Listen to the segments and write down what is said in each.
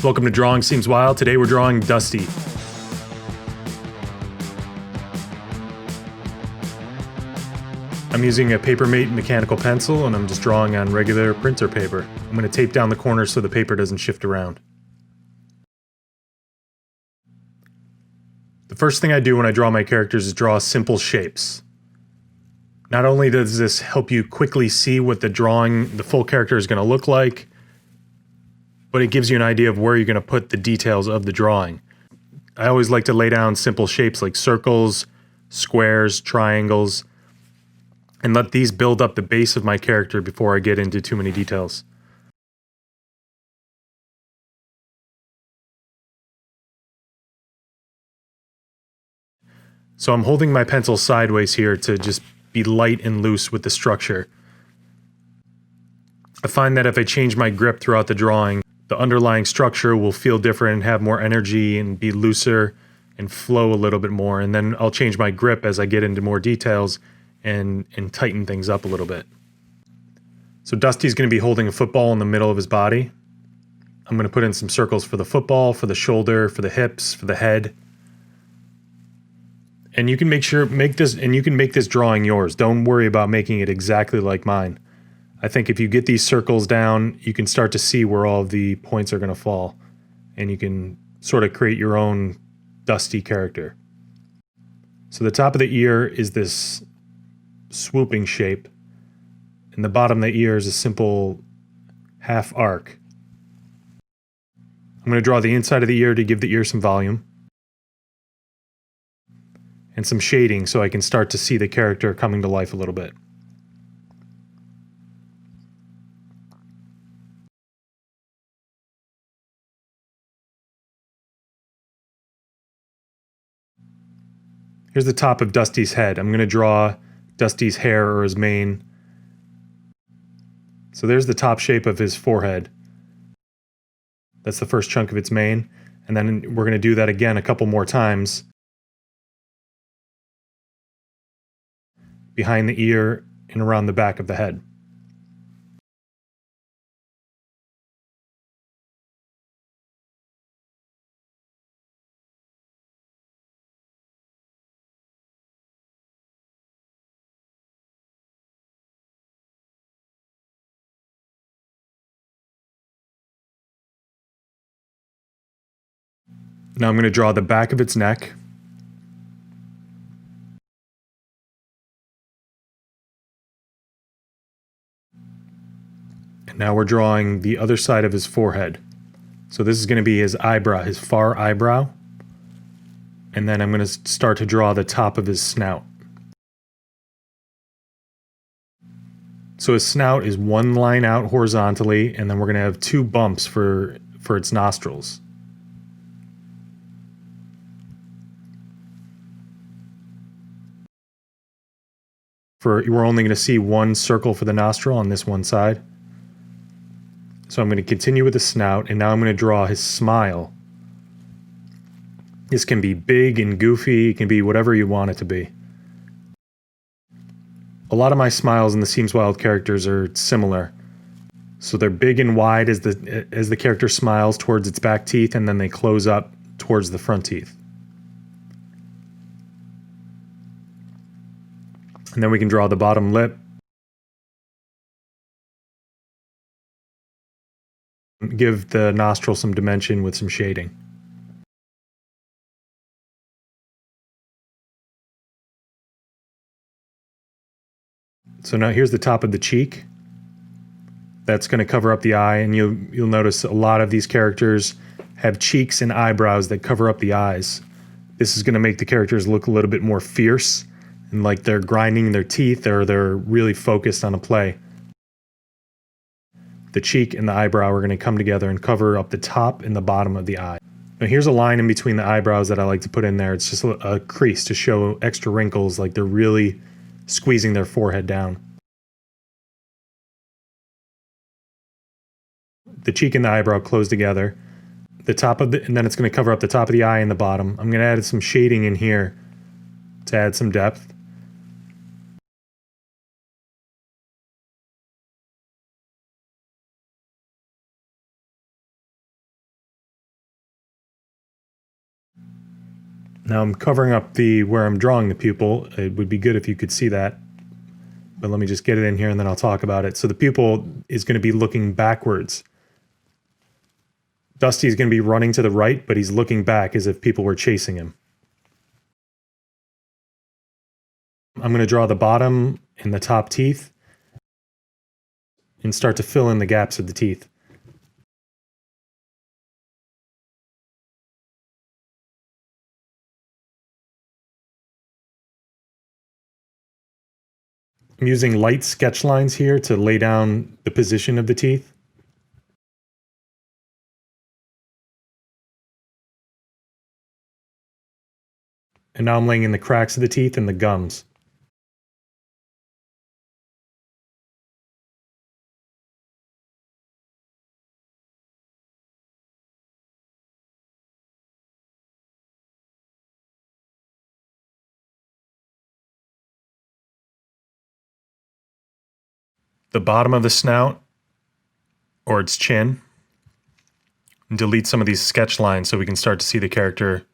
Welcome to Drawing Seamswild. Today we're drawing Dusty. I'm using a Papermate mechanical pencil and I'm just drawing on regular printer paper. I'm going to tape down the corners so the paper doesn't shift around. The first thing I do when I draw my characters is draw simple shapes. Not only does this help you quickly see what the full character is going to look like, but it gives you an idea of where you're going to put the details of the drawing. I always like to lay down simple shapes like circles, squares, triangles, and let these build up the base of my character before I get into too many details. So I'm holding my pencil sideways here to just be light and loose with the structure. I find that if I change my grip throughout the drawing, the underlying structure will feel different and have more energy and be looser and flow a little bit more. And then I'll change my grip as I get into more details and tighten things up a little bit. So Dusty's going to be holding a football in the middle of his body. I'm going to put in some circles for the football, for the shoulder, for the hips, for the head. And you can make this drawing yours. Don't worry about making it exactly like mine. I think if you get these circles down, you can start to see where all of the points are going to fall. And you can sort of create your own Dusty character. So the top of the ear is this swooping shape. And the bottom of the ear is a simple half arc. I'm going to draw the inside of the ear to give the ear some volume. And some shading so I can start to see the character coming to life a little bit. Here's the top of Dusty's head. I'm going to draw Dusty's hair or his mane. So there's the top shape of his forehead. That's the first chunk of its mane. And then we're going to do that again a couple more times. Behind the ear and around the back of the head. Now I'm going to draw the back of its neck. And now we're drawing the other side of his forehead. So this is going to be his eyebrow, his far eyebrow. And then I'm going to start to draw the top of his snout. So his snout is one line out horizontally, and then we're going to have two bumps for its nostrils. We're only going to see one circle for the nostril on this one side. So I'm going to continue with the snout, and now I'm going to draw his smile. This can be big and goofy, it can be whatever you want it to be. A lot of my smiles in the Seamswild characters are similar. So they're big and wide as the character smiles towards its back teeth, and then they close up towards the front teeth. And then we can draw the bottom lip. Give the nostril some dimension with some shading. So now here's the top of the cheek. That's going to cover up the eye, and you'll notice a lot of these characters have cheeks and eyebrows that cover up the eyes. This is going to make the characters look a little bit more fierce and like they're grinding their teeth or they're really focused on a play. The cheek and the eyebrow are going to come together and cover up the top and the bottom of the eye. Now here's a line in between the eyebrows that I like to put in there. It's just a crease to show extra wrinkles, like they're really squeezing their forehead down. The cheek and the eyebrow close together. And then it's going to cover up the top of the eye and the bottom. I'm going to add some shading in here to add some depth. Now I'm covering up where I'm drawing the pupil. It would be good if you could see that, but let me just get it in here and then I'll talk about it. So the pupil is going to be looking backwards. Dusty is going to be running to the right, but he's looking back as if people were chasing him. I'm going to draw the bottom and the top teeth and start to fill in the gaps of the teeth. I'm using light sketch lines here to lay down the position of the teeth. And now I'm laying in the cracks of the teeth and the gums. The bottom of the snout, or its chin, and delete some of these sketch lines so we can start to see the character.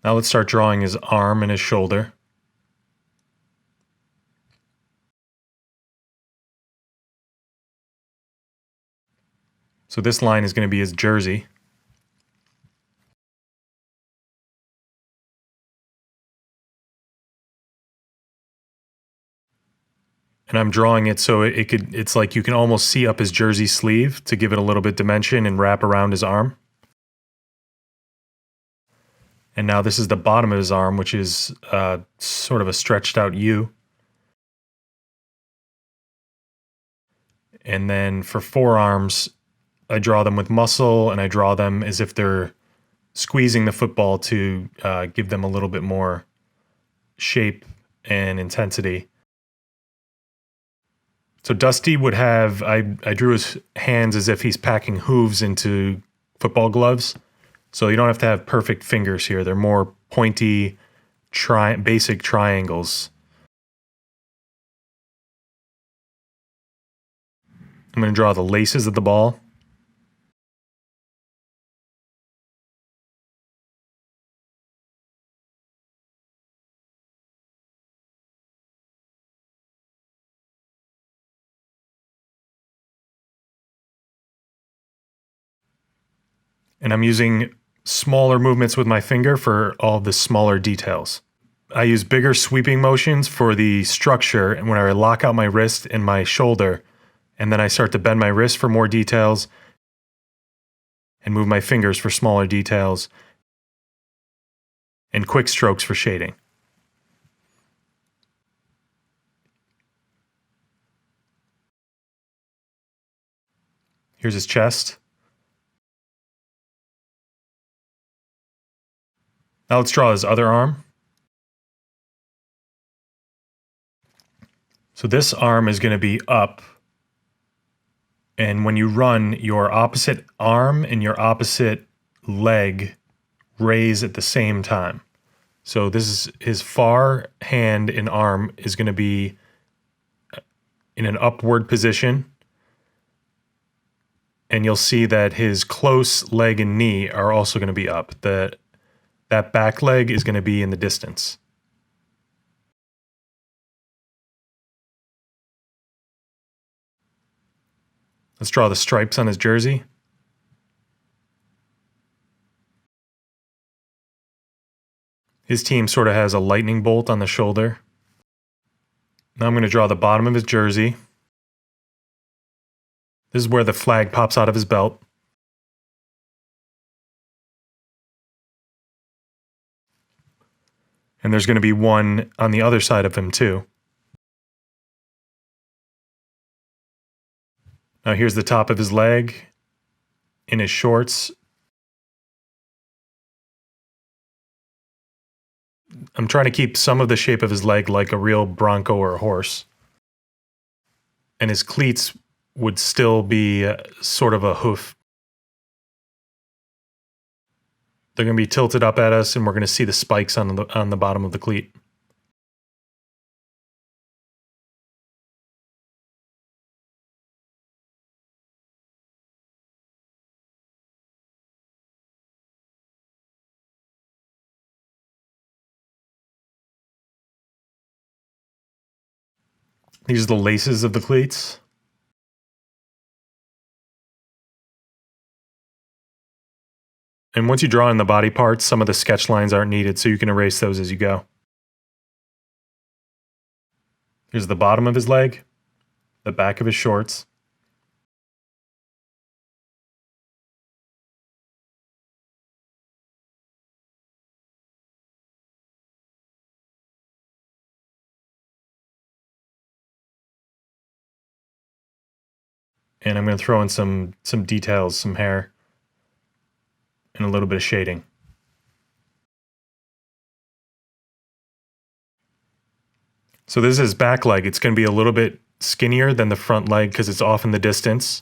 Now let's start drawing his arm and his shoulder. So this line is going to be his jersey. And I'm drawing it so it's like you can almost see up his jersey sleeve to give it a little bit dimension and wrap around his arm. And now this is the bottom of his arm, which is sort of a stretched out U. And then for forearms, I draw them with muscle and I draw them as if they're squeezing the football to give them a little bit more shape and intensity. So Dusty would have, I drew his hands as if he's packing hooves into football gloves. So you don't have to have perfect fingers here. They're more pointy, basic triangles. I'm going to draw the laces of the ball. And I'm using smaller movements with my finger for all the smaller details. I use bigger sweeping motions for the structure, and when I lock out my wrist and my shoulder, and then I start to bend my wrist for more details and move my fingers for smaller details and quick strokes for shading. Here's his chest. Now let's draw his other arm. So this arm is going to be up, and when you run, your opposite arm and your opposite leg raise at the same time. So this is his far hand and arm is going to be in an upward position, and you'll see that his close leg and knee are also going to be up. That back leg is going to be in the distance. Let's draw the stripes on his jersey. His team sort of has a lightning bolt on the shoulder. Now I'm going to draw the bottom of his jersey. This is where the flag pops out of his belt. And there's going to be one on the other side of him too. Now here's the top of his leg in his shorts. I'm trying to keep some of the shape of his leg like a real bronco or a horse. And his cleats would still be sort of a hoof. They're going to be tilted up at us, and we're going to see the spikes on the bottom of the cleat. These are the laces of the cleats. And once you draw in the body parts, some of the sketch lines aren't needed, so you can erase those as you go. Here's the bottom of his leg, the back of his shorts. And I'm going to throw in some details, some hair, and a little bit of shading. So this is his back leg. It's going to be a little bit skinnier than the front leg because it's off in the distance.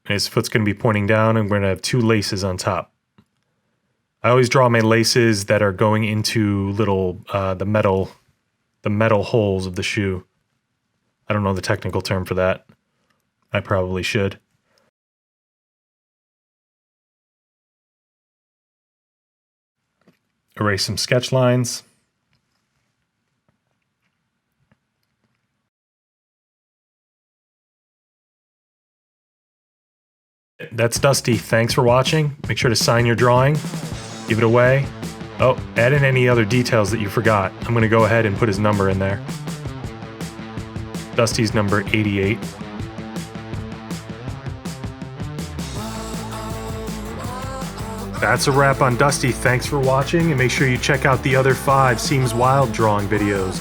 And his foot's going to be pointing down, and we're going to have two laces on top. I always draw my laces that are going into little the metal holes of the shoe. I don't know the technical term for that. I probably should. Erase some sketch lines. That's Dusty. Thanks for watching. Make sure to sign your drawing. Give it away. Oh, add in any other details that you forgot. I'm going to go ahead and put his number in there. Dusty's number 88. That's a wrap on Dusty. Thanks for watching, and make sure you check out the other 5 Seamswild drawing videos.